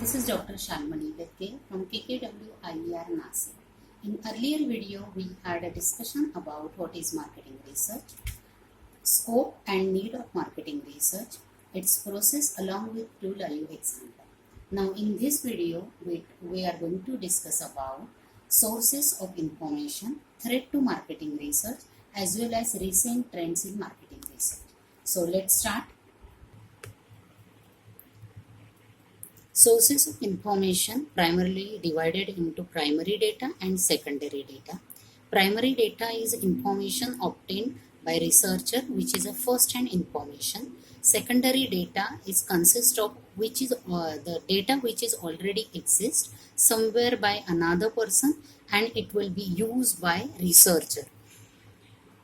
This is Dr. Shalmani Gatke from KKW IER Nasik. In earlier video, we had a discussion about what is marketing research, scope and need of marketing research, its process along with two live examples. Now in this video, we are going to discuss about sources of information, threat to marketing research, as well as recent trends in marketing research. So let's start. Sources of information primarily divided into primary data and secondary data. Primary data is information obtained by researcher, which is a first-hand information. Secondary data is consist of which is the data which is already exists somewhere by another person, and it will be used by researcher.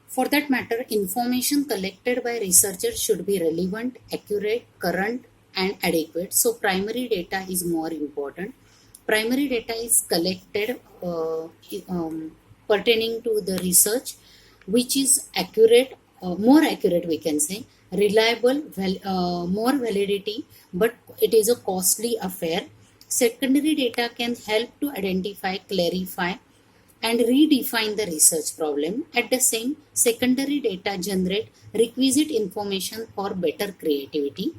For that matter, information collected by researcher should be relevant, accurate, current, and adequate. So primary data is more important. Primary data is collected pertaining to the research, which is accurate, more accurate we can say, reliable, more validity, but it is a costly affair. Secondary data can help to identify, clarify, and redefine the research problem. At the same, secondary data generate requisite information for better creativity.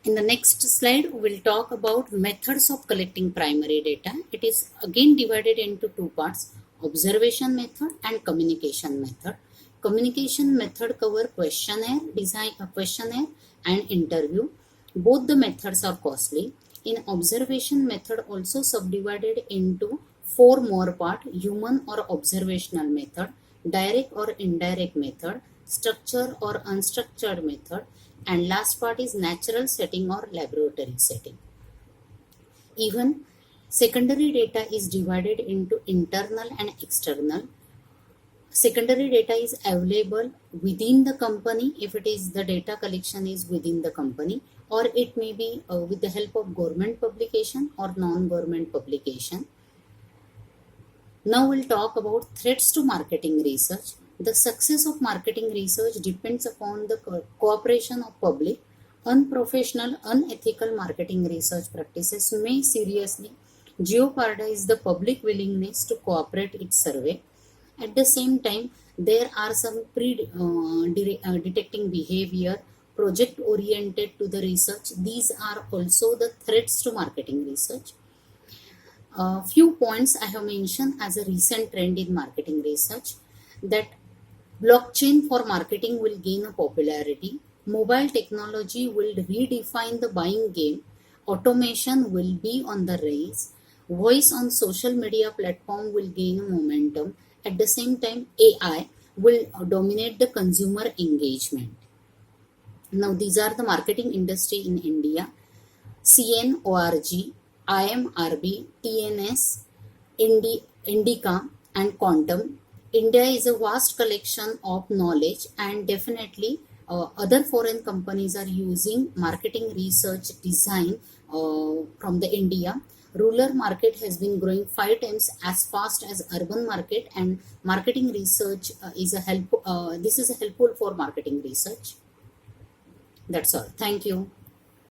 In the next slide, we'll talk about methods of collecting primary data. It is again divided into two parts, observation method and communication method. Communication method cover questionnaire, design a questionnaire and interview. Both the methods are costly. In observation method also subdivided into four more parts, human or observational method, direct or indirect method, structured or unstructured method, and last part is natural setting or laboratory setting. Even secondary data is divided into internal and external. Secondary data is available within the company if it is the data collection is within the company, or it may be with the help of government publication or non-government publication. Now we'll talk about threats to marketing research. The success of marketing research depends upon the cooperation of public. Unprofessional, unethical marketing research practices may seriously jeopardize the public willingness to cooperate its survey. At the same time, there are some detecting behavior, project oriented to the research. These are also the threats to marketing research. Few points I have mentioned as a recent trend in marketing research, that blockchain for marketing will gain a popularity. Mobile technology will redefine the buying game. Automation will be on the rise. Voice on social media platform will gain a momentum. At the same time, AI will dominate the consumer engagement. Now, these are the marketing industry in India. CNORG, IMRB, TNS, Indica, and Quantum. India is a vast collection of knowledge, and definitely other foreign companies are using marketing research design from the India. Rural market has been growing 5 times as fast as urban market, and marketing research is a help. This is helpful for marketing research. That's all. Thank you.